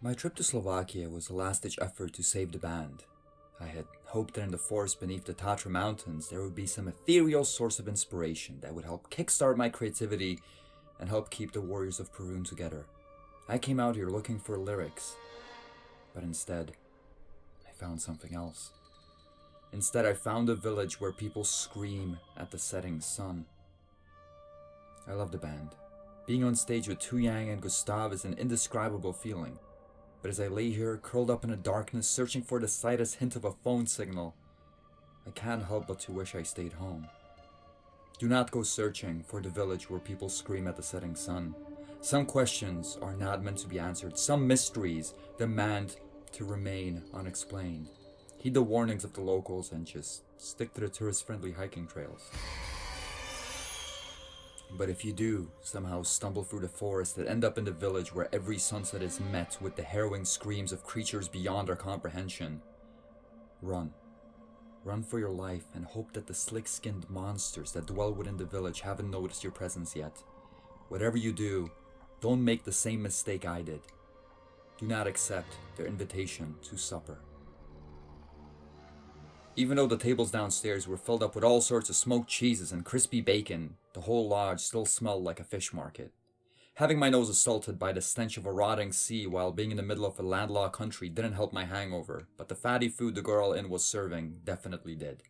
My trip to Slovakia was a last-ditch effort to save the band. I had hoped that in the forest beneath the Tatra Mountains there would be some ethereal source of inspiration that would help kickstart my creativity and help keep the warriors of Perun together. I came out here looking for lyrics, but instead, I found something else. Instead, I found a village where people scream at the setting sun. I love the band. Being on stage with Tu Yang and Gustav is an indescribable feeling. But as I lay here, curled up in the darkness, searching for the slightest hint of a phone signal, I can't help but to wish I stayed home. Do not go searching for the village where people scream at the setting sun. Some questions are not meant to be answered. Some mysteries demand to remain unexplained. Heed the warnings of the locals and just stick to the tourist-friendly hiking trails. But if you do somehow stumble through the forest and end up in the village where every sunset is met with the harrowing screams of creatures beyond our comprehension, run. Run for your life and hope that the slick-skinned monsters that dwell within the village haven't noticed your presence yet. Whatever you do, don't make the same mistake I did. Do not accept their invitation to supper. Even though the tables downstairs were filled up with all sorts of smoked cheeses and crispy bacon, the whole lodge still smelled like a fish market. Having my nose assaulted by the stench of a rotting sea while being in the middle of a landlocked country didn't help my hangover, but the fatty food the girl in was serving definitely did.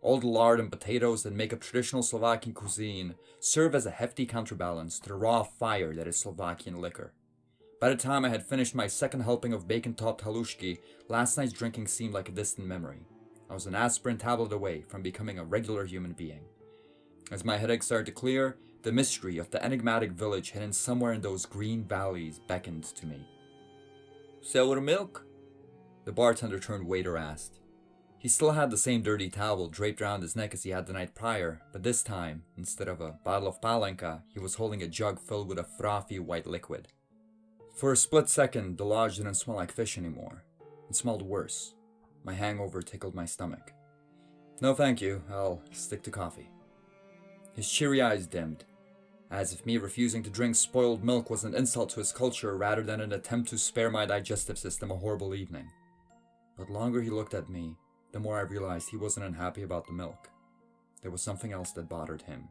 All the lard and potatoes that make up traditional Slovakian cuisine serve as a hefty counterbalance to the raw fire that is Slovakian liquor. By the time I had finished my second helping of bacon-topped halushki, last night's drinking seemed like a distant memory. I was an aspirin tablet away from becoming a regular human being. As my headache started to clear, the mystery of the enigmatic village hidden somewhere in those green valleys beckoned to me. "Sour milk?" The bartender turned waiter asked. He still had the same dirty towel draped around his neck as he had the night prior, but this time, instead of a bottle of palanka, he was holding a jug filled with a frothy white liquid. For a split second, the lodge didn't smell like fish anymore. It smelled worse. My hangover tickled my stomach. "No thank you, I'll stick to coffee." His cheery eyes dimmed, as if me refusing to drink spoiled milk was an insult to his culture rather than an attempt to spare my digestive system a horrible evening. But the longer he looked at me, the more I realized he wasn't unhappy about the milk. There was something else that bothered him.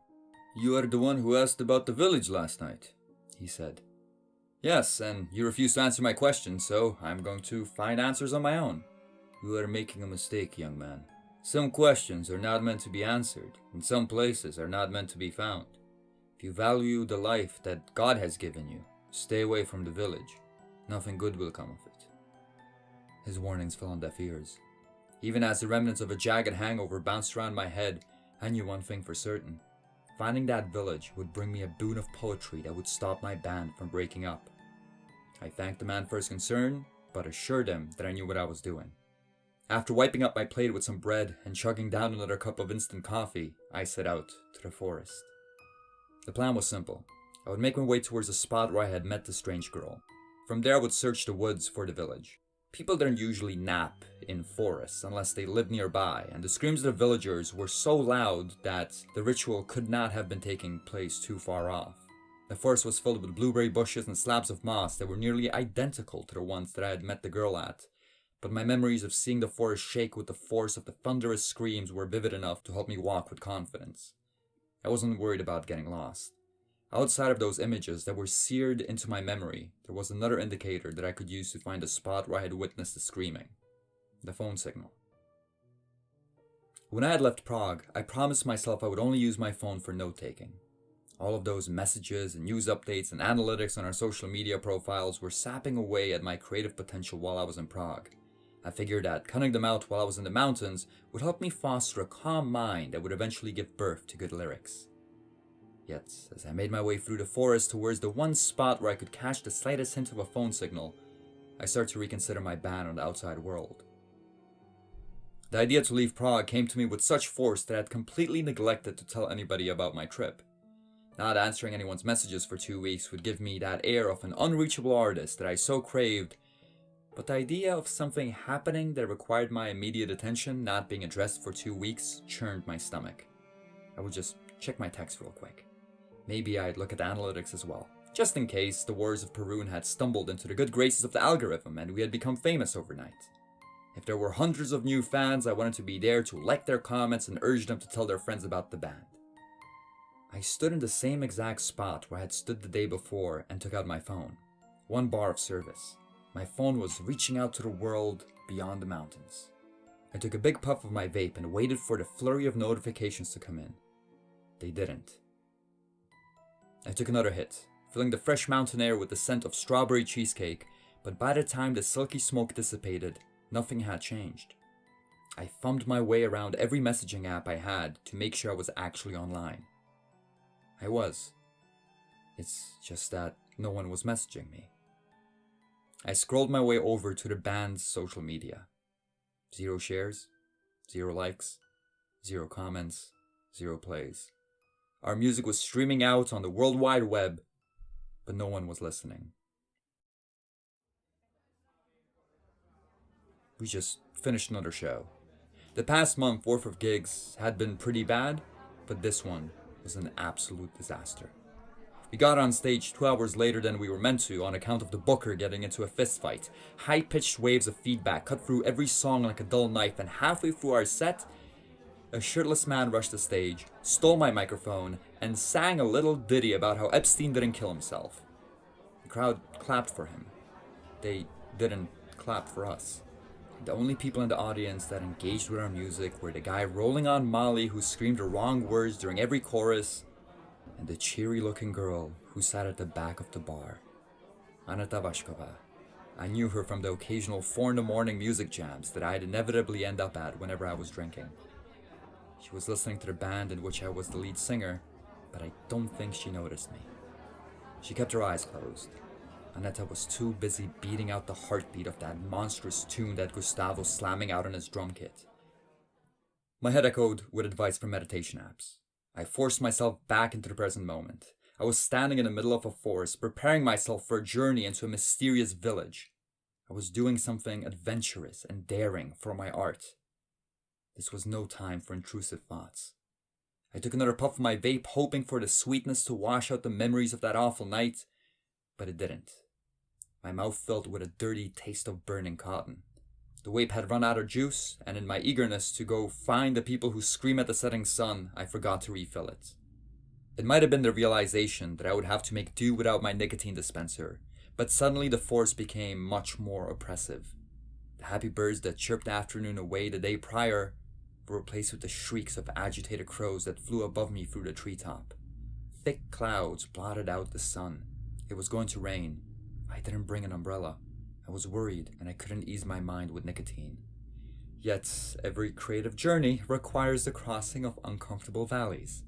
"You are the one who asked about the village last night," he said. "Yes, and you refused to answer my question, so I'm going to find answers on my own." "You are making a mistake, young man. Some questions are not meant to be answered, and some places are not meant to be found. If you value the life that God has given you, stay away from the village. Nothing good will come of it." His warnings fell on deaf ears. Even as the remnants of a jagged hangover bounced around my head, I knew one thing for certain. Finding that village would bring me a boon of poetry that would stop my band from breaking up. I thanked the man for his concern, but assured him that I knew what I was doing. After wiping up my plate with some bread and chugging down another cup of instant coffee, I set out to the forest. The plan was simple. I would make my way towards the spot where I had met the strange girl. From there I would search the woods for the village. People didn't usually nap in forests unless they lived nearby, and the screams of the villagers were so loud that the ritual could not have been taking place too far off. The forest was filled with blueberry bushes and slabs of moss that were nearly identical to the ones that I had met the girl at, but my memories of seeing the forest shake with the force of the thunderous screams were vivid enough to help me walk with confidence. I wasn't worried about getting lost. Outside of those images that were seared into my memory, there was another indicator that I could use to find the spot where I had witnessed the screaming. The phone signal. When I had left Prague, I promised myself I would only use my phone for note-taking. All of those messages and news updates and analytics on our social media profiles were sapping away at my creative potential while I was in Prague. I figured that cutting them out while I was in the mountains would help me foster a calm mind that would eventually give birth to good lyrics. Yet, as I made my way through the forest towards the one spot where I could catch the slightest hint of a phone signal, I started to reconsider my ban on the outside world. The idea to leave Prague came to me with such force that I had completely neglected to tell anybody about my trip. Not answering anyone's messages for 2 weeks would give me that air of an unreachable artist that I so craved, but the idea of something happening that required my immediate attention not being addressed for 2 weeks churned my stomach. I would just check my text real quick. Maybe I'd look at the analytics as well. just in case the Warriors of Perun had stumbled into the good graces of the algorithm and we had become famous overnight. If there were hundreds of new fans, I wanted to be there to like their comments and urge them to tell their friends about the band. I stood in the same exact spot where I had stood the day before and took out my phone. 1 bar of service. My phone was reaching out to the world beyond the mountains. I took a big puff of my vape and waited for the flurry of notifications to come in. They didn't. I took another hit, filling the fresh mountain air with the scent of strawberry cheesecake, but by the time the silky smoke dissipated, nothing had changed. I thumbed my way around every messaging app I had to make sure I was actually online. I was. It's just that no one was messaging me. I scrolled my way over to the band's social media. 0 shares, 0 likes, 0 comments, 0 plays. Our music was streaming out on the World Wide Web, but no one was listening. We just finished another show. The past month worth of gigs had been pretty bad, but this one was an absolute disaster. We got on stage 2 hours later than we were meant to on account of the booker getting into a fist fight. High-pitched waves of feedback cut through every song like a dull knife, and halfway through our set, a shirtless man rushed the stage, stole my microphone, and sang a little ditty about how Epstein didn't kill himself. The crowd clapped for him. They didn't clap for us. The only people in the audience that engaged with our music were the guy rolling on Molly who screamed the wrong words during every chorus, and the cheery-looking girl who sat at the back of the bar. Aneta Vashkova. I knew her from the occasional 4 a.m. music jams that I'd inevitably end up at whenever I was drinking. She was listening to the band in which I was the lead singer, but I don't think she noticed me. She kept her eyes closed. Aneta was too busy beating out the heartbeat of that monstrous tune that Gustav was slamming out on his drum kit. My head echoed with advice from meditation apps. I forced myself back into the present moment. I was standing in the middle of a forest, preparing myself for a journey into a mysterious village. I was doing something adventurous and daring for my art. This was no time for intrusive thoughts. I took another puff of my vape, hoping for the sweetness to wash out the memories of that awful night, but it didn't. My mouth filled with a dirty taste of burning cotton. The vape had run out of juice, and in my eagerness to go find the people who scream at the setting sun, I forgot to refill it. It might have been the realization that I would have to make do without my nicotine dispenser, but suddenly the force became much more oppressive. The happy birds that chirped the afternoon away the day prior were replaced with the shrieks of agitated crows that flew above me through the treetop. Thick clouds blotted out the sun. It was going to rain. I didn't bring an umbrella. I was worried, and I couldn't ease my mind with nicotine. Yet, every creative journey requires the crossing of uncomfortable valleys.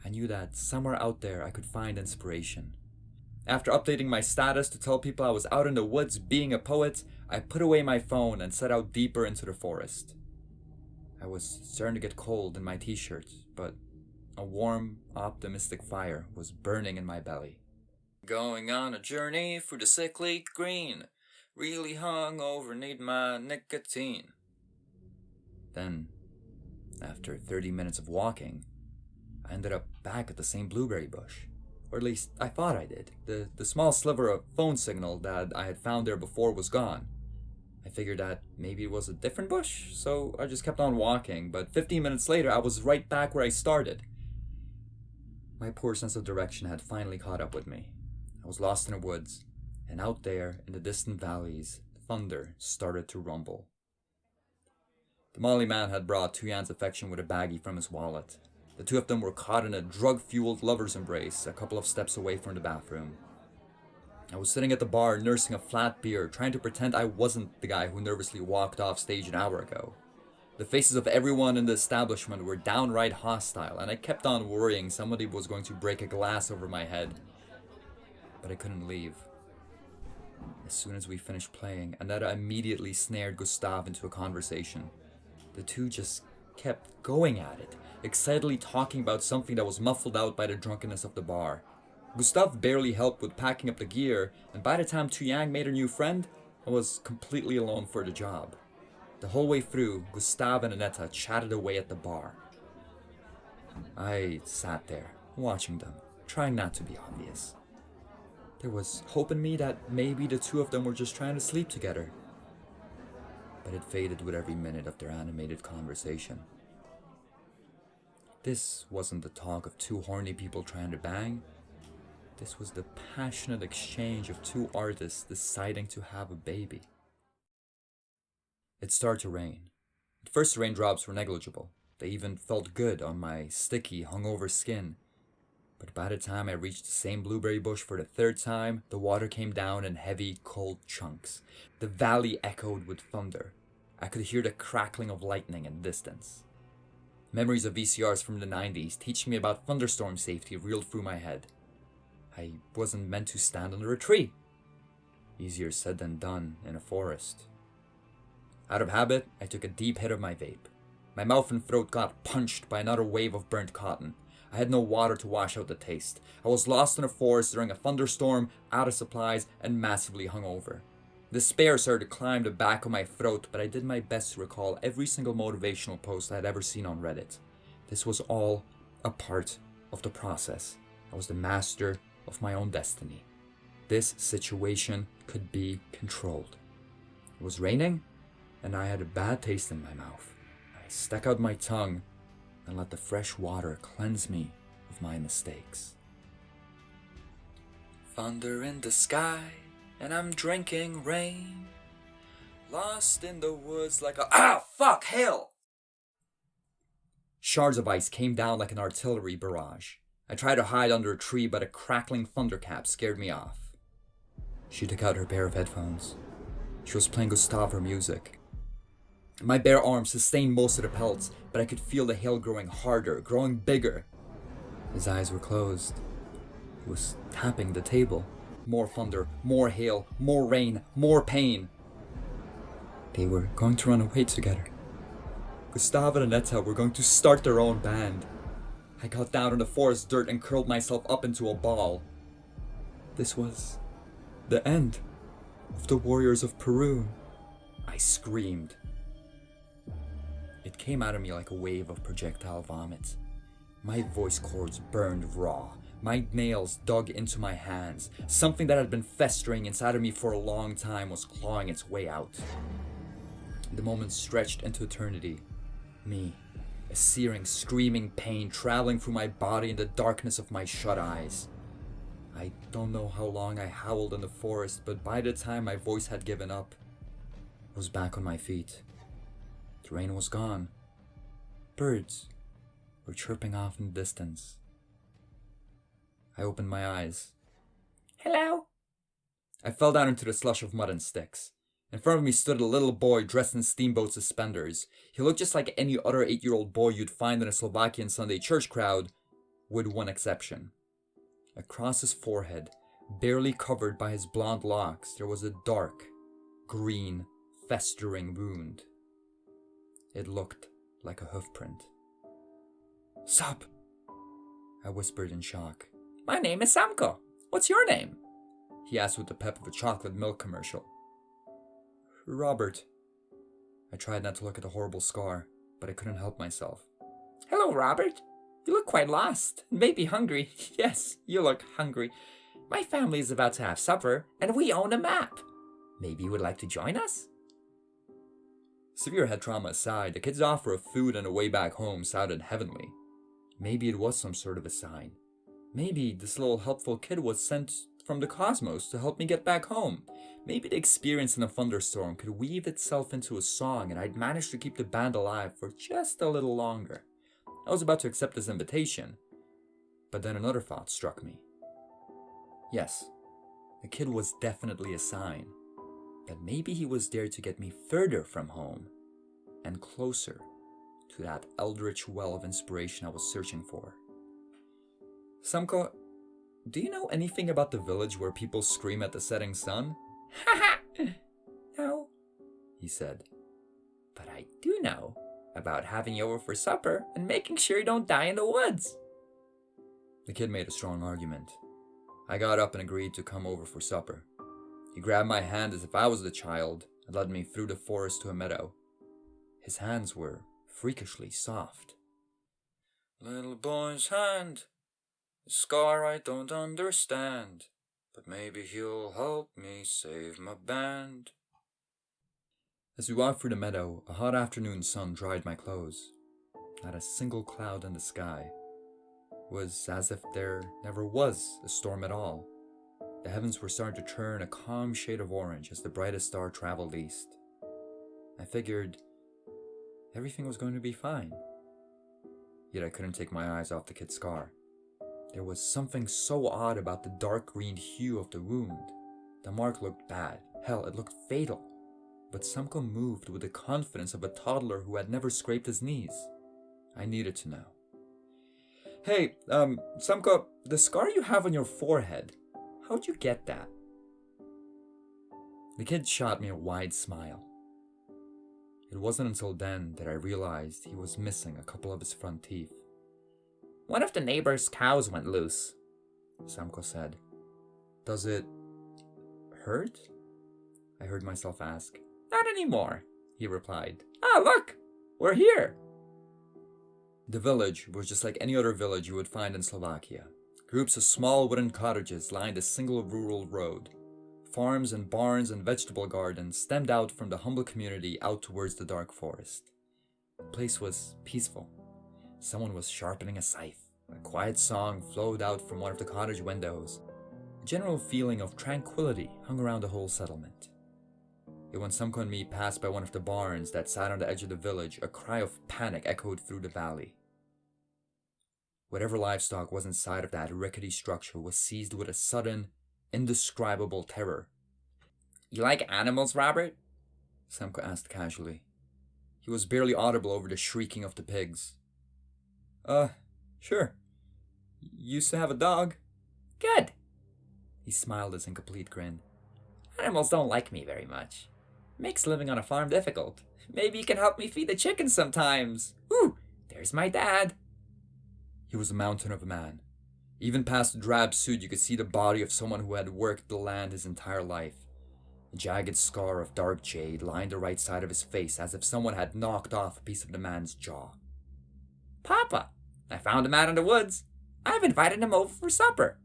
I knew that somewhere out there I could find inspiration. After updating my status to tell people I was out in the woods being a poet, I put away my phone and set out deeper into the forest. I was starting to get cold in my t-shirt, but a warm, optimistic fire was burning in my belly. Going on a journey through the sickly green. Really hungover, need my nicotine. Then, after 30 minutes of walking, I ended up back at the same blueberry bush. Or at least, I thought I did. The small sliver of phone signal that I had found there before was gone. I figured that maybe it was a different bush, so I just kept on walking, but 15 minutes later I was right back where I started. My poor sense of direction had finally caught up with me. I was lost in the woods, and out there in the distant valleys, thunder started to rumble. The Molly man had brought Tuyan's affection with a baggie from his wallet. The two of them were caught in a drug-fueled lover's embrace a couple of steps away from the bathroom. I was sitting at the bar nursing a flat beer, trying to pretend I wasn't the guy who nervously walked off stage an hour ago. The faces of everyone in the establishment were downright hostile, and I kept on worrying somebody was going to break a glass over my head. But I couldn't leave. As soon as we finished playing, Aneta immediately snared Gustav into a conversation. The two just kept going at it, excitedly talking about something that was muffled out by the drunkenness of the bar. Gustav barely helped with packing up the gear, and by the time Tuyang made a new friend, I was completely alone for the job. The whole way through, Gustav and Aneta chatted away at the bar. I sat there, watching them, trying not to be obvious. There was hope in me that maybe the two of them were just trying to sleep together. But it faded with every minute of their animated conversation. This wasn't the talk of two horny people trying to bang. This was the passionate exchange of two artists deciding to have a baby. It started to rain. At first the raindrops were negligible. They even felt good on my sticky, hungover skin. But by the time I reached the same blueberry bush for the third time, the water came down in heavy, cold chunks. The valley echoed with thunder. I could hear the crackling of lightning in the distance. Memories of VCRs from the 90s teaching me about thunderstorm safety reeled through my head. I wasn't meant to stand under a tree. Easier said than done in a forest. Out of habit, I took a deep hit of my vape. My mouth and throat got punched by another wave of burnt cotton. I had no water to wash out the taste. I was lost in a forest during a thunderstorm, out of supplies, and massively hungover. Despair started to climb the back of my throat, but I did my best to recall every single motivational post I had ever seen on Reddit. This was all a part of the process. I was the master of my own destiny. This situation could be controlled. It was raining, and I had a bad taste in my mouth. I stuck out my tongue and let the fresh water cleanse me of my mistakes. Thunder in the sky, and I'm drinking rain. Lost in the woods like a hail! Shards of ice came down like an artillery barrage. I tried to hide under a tree, but a crackling thunderclap scared me off. She took out her pair of headphones. She was playing Gustavo music. My bare arm sustained most of the pelts, but I could feel the hail growing harder, growing bigger. His eyes were closed. He was tapping the table. More thunder, more hail, more rain, more pain. They were going to run away together. Gustavo and Annetta were going to start their own band. I got down in the forest dirt and curled myself up into a ball. This was the end of the Warriors of Peru. I screamed. It came out of me like a wave of projectile vomit. My voice cords burned raw. My nails dug into my hands. Something that had been festering inside of me for a long time was clawing its way out. The moment stretched into eternity. Me, a searing, screaming pain traveling through my body in the darkness of my shut eyes. I don't know how long I howled in the forest, but by the time my voice had given up, I was back on my feet. The rain was gone. Birds were chirping off in the distance. I opened my eyes. Hello? I fell down into the slush of mud and sticks. In front of me stood a little boy dressed in steamboat suspenders. He looked just like any other 8-year-old boy you'd find in a Slovakian Sunday church crowd, with one exception. Across his forehead, barely covered by his blonde locks, there was a dark, green, festering wound. It looked like a hoofprint. Sup? I whispered in shock. My name is Samko. What's your name? He asked with the pep of a chocolate milk commercial. Robert. I tried not to look at the horrible scar, but I couldn't help myself. Hello, Robert. You look quite lost, maybe hungry. Yes, you look hungry. My family is about to have supper, and we own a map. Maybe you would like to join us? Severe head trauma aside, the kid's offer of food and a way back home sounded heavenly. Maybe it was some sort of a sign. Maybe this little helpful kid was sent from the cosmos to help me get back home. Maybe the experience in a thunderstorm could weave itself into a song and I'd manage to keep the band alive for just a little longer. I was about to accept this invitation, but then another thought struck me. Yes, the kid was definitely a sign. That maybe he was there to get me further from home and closer to that eldritch well of inspiration I was searching for. Samko, do you know anything about the village where people scream at the setting sun? Haha! No, he said. But I do know about having you over for supper and making sure you don't die in the woods. The kid made a strong argument. I got up and agreed to come over for supper. He grabbed my hand as if I was the child and led me through the forest to a meadow. His hands were freakishly soft. Little boy's hand, a scar I don't understand. but maybe he'll help me save my band. As we walked through the meadow, a hot afternoon sun dried my clothes. Not a single cloud in the sky. It was as if there never was a storm at all. The heavens were starting to turn a calm shade of orange as the brightest star traveled east. I figured everything was going to be fine. Yet I couldn't take my eyes off the kid's scar. There was something so odd about the dark green hue of the wound. The mark looked bad. Hell, it looked fatal. But Samko moved with the confidence of a toddler who had never scraped his knees. I needed to know. Hey, Samko, the scar you have on your forehead, how'd you get that? The kid shot me a wide smile. It wasn't until then that I realized he was missing a couple of his front teeth. One of the neighbor's cows went loose, Samko said. Does it hurt? I heard myself ask. Not anymore, he replied. Ah, look, we're here. The village was just like any other village you would find in Slovakia. Groups of small wooden cottages lined a single rural road. Farms and barns and vegetable gardens stemmed out from the humble community out towards the dark forest. The place was peaceful. Someone was sharpening a scythe. A quiet song flowed out from one of the cottage windows. A general feeling of tranquility hung around the whole settlement. Yet when Samko and me passed by one of the barns that sat on the edge of the village, a cry of panic echoed through the valley. Whatever livestock was inside of that rickety structure was seized with a sudden, indescribable terror. You like animals, Robert? Samko asked casually. He was barely audible over the shrieking of the pigs. Sure. Used to have a dog. Good. He smiled his incomplete grin. Animals don't like me very much. Makes living on a farm difficult. Maybe you can help me feed the chickens sometimes. Ooh, there's my dad. He was a mountain of a man. Even past the drab suit, you could see the body of someone who had worked the land his entire life. A jagged scar of dark jade lined the right side of his face as if someone had knocked off a piece of the man's jaw. Papa, I found him out in the woods. I've invited him over for supper.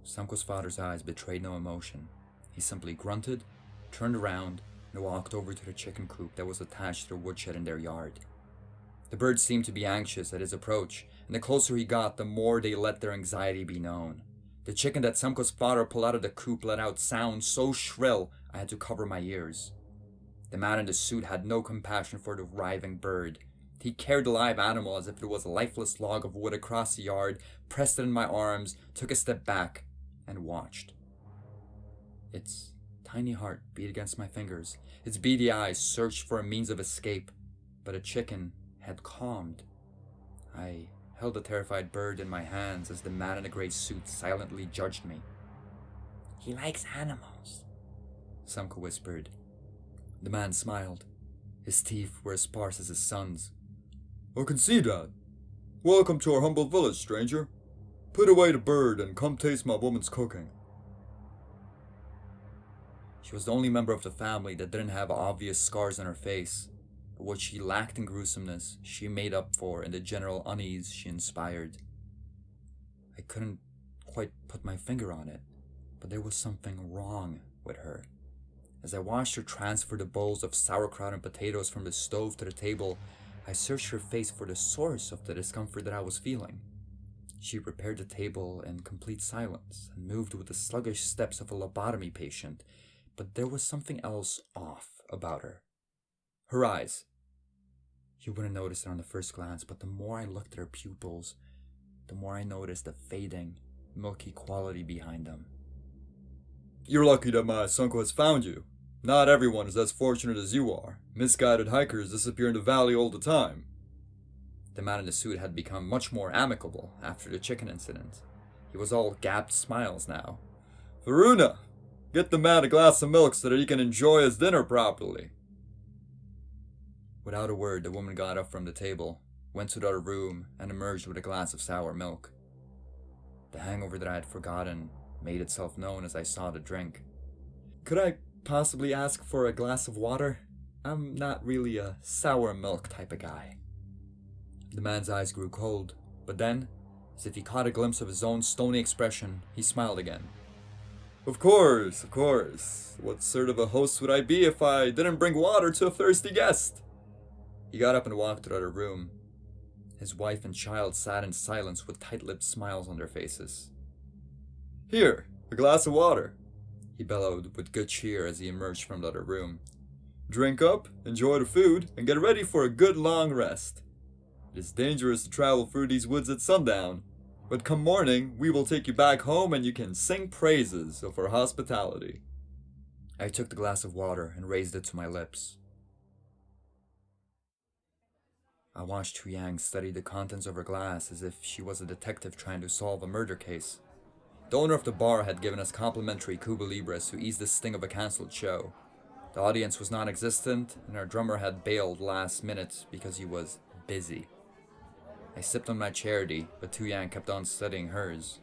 Samko's father's eyes betrayed no emotion. He simply grunted, turned around, and walked over to the chicken coop that was attached to the woodshed in their yard. The birds seemed to be anxious at his approach, and the closer he got, the more they let their anxiety be known. The chicken that Samko's father pulled out of the coop let out sounds so shrill I had to cover my ears. The man in the suit had no compassion for the writhing bird. He carried the live animal as if it was a lifeless log of wood across the yard, pressed it in my arms, took a step back, and watched. Its tiny heart beat against my fingers. Its beady eyes searched for a means of escape, but a chicken had calmed. I held the terrified bird in my hands as the man in the grey suit silently judged me. He likes animals, Samko whispered. The man smiled. His teeth were as sparse as his son's. I can see that. Welcome to our humble village, stranger. Put away the bird and come taste my woman's cooking. She was the only member of the family that didn't have obvious scars on her face, but what she lacked in gruesomeness, she made up for in the general unease she inspired. I couldn't quite put my finger on it, but there was something wrong with her. As I watched her transfer the bowls of sauerkraut and potatoes from the stove to the table, I searched her face for the source of the discomfort that I was feeling. She prepared the table in complete silence and moved with the sluggish steps of a lobotomy patient, but there was something else off about her. Her eyes. You wouldn't notice it on the first glance, but the more I looked at her pupils, the more I noticed the fading, milky quality behind them. You're lucky that my Samko has found you. Not everyone is as fortunate as you are. Misguided hikers disappear in the valley all the time. The man in the suit had become much more amicable after the chicken incident. He was all gapped smiles now. Varuna, get the man a glass of milk so that he can enjoy his dinner properly. Without a word, the woman got up from the table, went to the other room, and emerged with a glass of sour milk. The hangover that I had forgotten made itself known as I saw the drink. Could I possibly ask for a glass of water? I'm not really a sour milk type of guy. The man's eyes grew cold, but then As if he caught a glimpse of his own stony expression, he smiled again. Of course, of course. What sort of a host would I be if I didn't bring water to a thirsty guest? He got up and walked to the other room. His wife and child sat in silence with tight-lipped smiles on their faces. Here, a glass of water, he bellowed with good cheer as he emerged from the other room. Drink up, enjoy the food, and get ready for a good long rest. It is dangerous to travel through these woods at sundown, but come morning, we will take you back home and you can sing praises of our hospitality. I took the glass of water and raised it to my lips. I watched Hu Yang study the contents of her glass as if she was a detective trying to solve a murder case. The owner of the bar had given us complimentary Cuba Libres to ease the sting of a cancelled show. The audience was non-existent, and our drummer had bailed last minute because he was busy. I sipped on my charity, but Tu Yang kept on studying hers.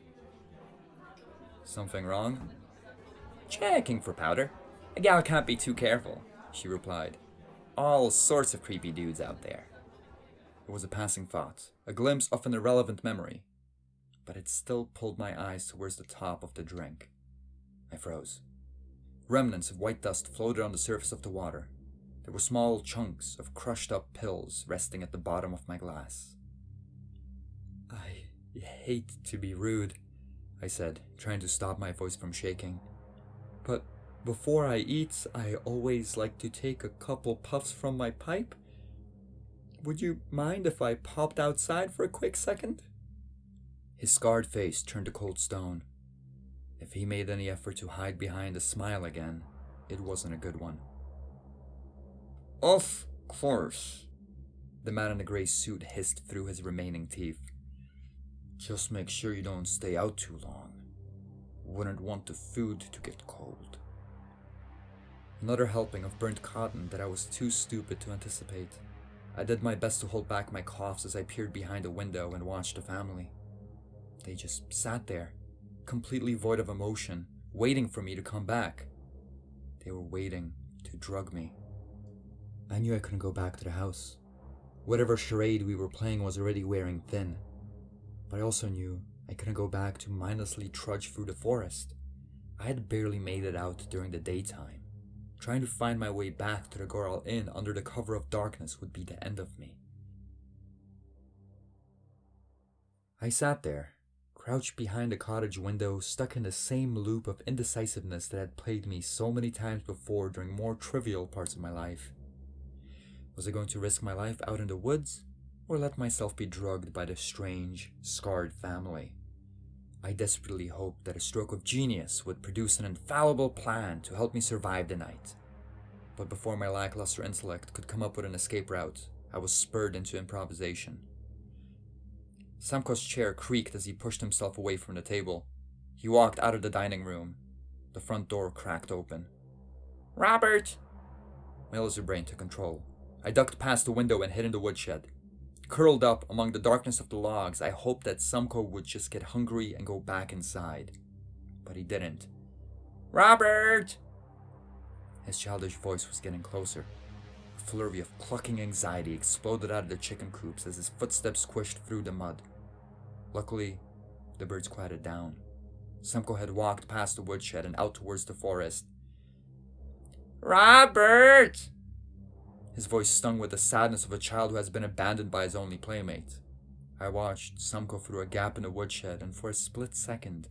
Something wrong? Checking for powder. A gal can't be too careful, she replied. All sorts of creepy dudes out there. It was a passing thought, a glimpse of an irrelevant memory, but it still pulled my eyes towards the top of the drink. I froze. Remnants of white dust floated on the surface of the water. There were small chunks of crushed up pills resting at the bottom of my glass. I hate to be rude, I said, trying to stop my voice from shaking. But before I eat, I always like to take a couple puffs from my pipe. Would you mind if I popped outside for a quick second? His scarred face turned to cold stone. If he made any effort to hide behind a smile again, it wasn't a good one. Of course, the man in the grey suit hissed through his remaining teeth. Just make sure you don't stay out too long. Wouldn't want the food to get cold. Another helping of burnt cotton that I was too stupid to anticipate. I did my best to hold back my coughs as I peered behind a window and watched the family. They just sat there, completely void of emotion, waiting for me to come back. They were waiting to drug me. I knew I couldn't go back to the house. Whatever charade we were playing was already wearing thin. But I also knew I couldn't go back to mindlessly trudge through the forest. I had barely made it out during the daytime. Trying to find my way back to the Goral Inn under the cover of darkness would be the end of me. I sat there, crouched behind the cottage window, stuck in the same loop of indecisiveness that had plagued me so many times before during more trivial parts of my life. Was I going to risk my life out in the woods, or let myself be drugged by the strange, scarred family? I desperately hoped that a stroke of genius would produce an infallible plan to help me survive the night. But before my lackluster intellect could come up with an escape route, I was spurred into improvisation. Samko's chair creaked as he pushed himself away from the table. He walked out of the dining room. The front door cracked open. Robert! My lizard brain took control. I ducked past the window and hid in the woodshed. Curled up among the darkness of the logs, I hoped that Samko would just get hungry and go back inside. But he didn't. Robert! His childish voice was getting closer. A flurry of clucking anxiety exploded out of the chicken coops as his footsteps squished through the mud. Luckily, the birds quieted down. Samko had walked past the woodshed and out towards the forest. Robert! His voice stung with the sadness of a child who has been abandoned by his only playmate. I watched Samko through a gap in the woodshed, and for a split second,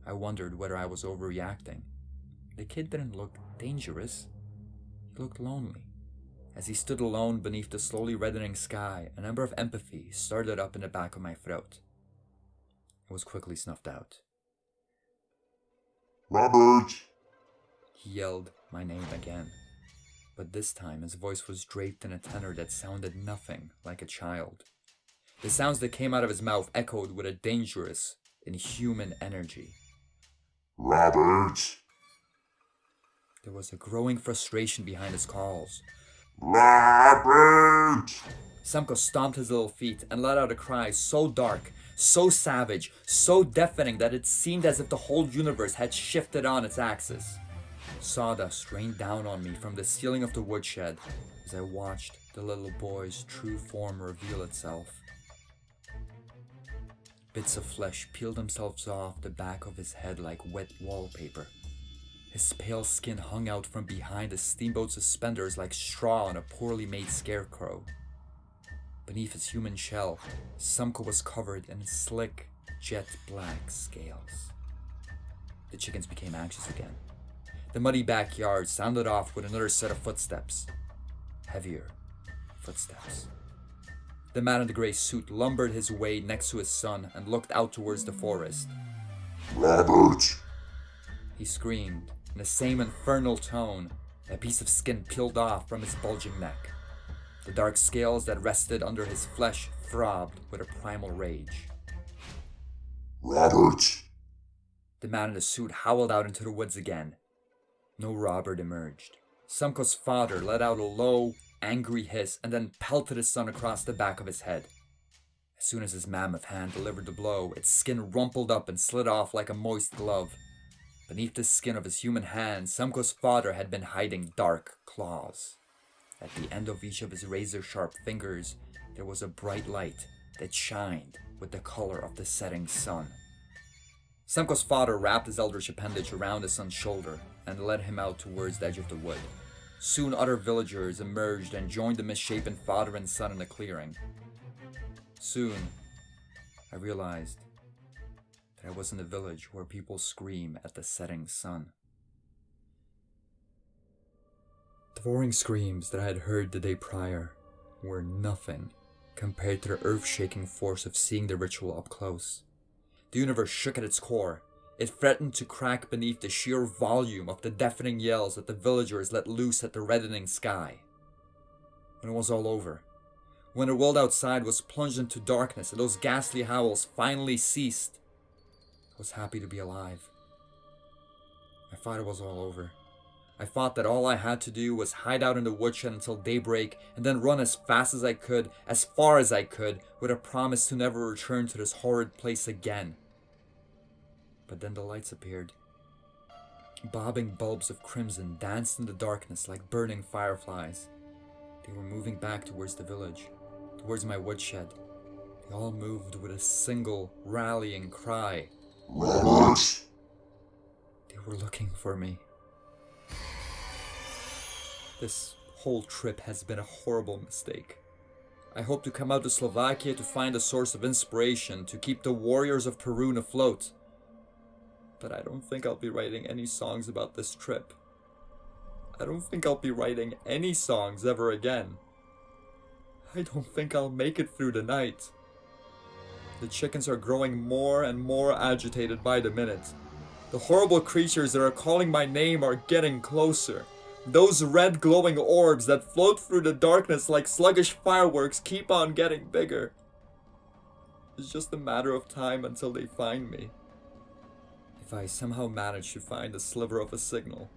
I wondered whether I was overreacting. The kid didn't look dangerous. He looked lonely. As he stood alone beneath the slowly reddening sky, a number of empathy started up in the back of my throat. It was quickly snuffed out. Robert! He yelled my name again. But this time his voice was draped in a tenor that sounded nothing like a child. The sounds that came out of his mouth echoed with a dangerous, inhuman energy. Robert! There was a growing frustration behind his calls. Robert! Samko stomped his little feet and let out a cry so dark, so savage, so deafening that it seemed as if the whole universe had shifted on its axis. Sawdust rained down on me from the ceiling of the woodshed as I watched the little boy's true form reveal itself. Bits of flesh peeled themselves off the back of his head like wet wallpaper. His pale skin hung out from behind the steamboat suspenders like straw on a poorly made scarecrow. Beneath his human shell, Sumko was covered in slick, jet-black scales. The chickens became anxious again. The muddy backyard sounded off with another set of footsteps. Heavier footsteps. The man in the grey suit lumbered his way next to his son and looked out towards the forest. Robert! He screamed, in the same infernal tone, a piece of skin peeled off from his bulging neck. The dark scales that rested under his flesh throbbed with a primal rage. Robert! The man in the suit howled out into the woods again. No Robert emerged. Sumko's father let out a low, angry hiss and then pelted his son across the back of his head. As soon as his mammoth hand delivered the blow, its skin rumpled up and slid off like a moist glove. Beneath the skin of his human hand, Sumko's father had been hiding dark claws. At the end of each of his razor-sharp fingers, there was a bright light that shined with the color of the setting sun. Sumko's father wrapped his eldritch appendage around his son's shoulder and led him out towards the edge of the wood. Soon other villagers emerged and joined the misshapen father and son in the clearing. Soon, I realized that I was in a village where people scream at the setting sun. The roaring screams that I had heard the day prior were nothing compared to the earth-shaking force of seeing the ritual up close. The universe shook at its core. It threatened to crack beneath the sheer volume of the deafening yells that the villagers let loose at the reddening sky. When it was all over, when the world outside was plunged into darkness and those ghastly howls finally ceased, I was happy to be alive. I thought it was all over. I thought that all I had to do was hide out in the woodshed until daybreak and then run as fast as I could, as far as I could, with a promise to never return to this horrid place again. But then the lights appeared. Bobbing bulbs of crimson danced in the darkness like burning fireflies. They were moving back towards the village, towards my woodshed. They all moved with a single rallying cry. Robert! They were looking for me. This whole trip has been a horrible mistake. I hope to come out to Slovakia to find a source of inspiration to keep the warriors of Perun afloat. But I don't think I'll be writing any songs about this trip. I don't think I'll be writing any songs ever again. I don't think I'll make it through the night. The chickens are growing more and more agitated by the minute. The horrible creatures that are calling my name are getting closer. Those red glowing orbs that float through the darkness like sluggish fireworks keep on getting bigger. It's just a matter of time until they find me. If I somehow manage to find a sliver of a signal,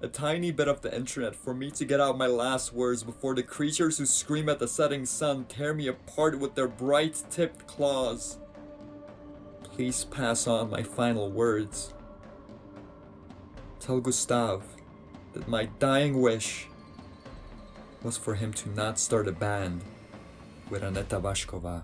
a tiny bit of the internet for me to get out my last words before the creatures who scream at the setting sun tear me apart with their bright-tipped claws, please pass on my final words. Tell Gustav that my dying wish was for him to not start a band with Aneta Vashkova.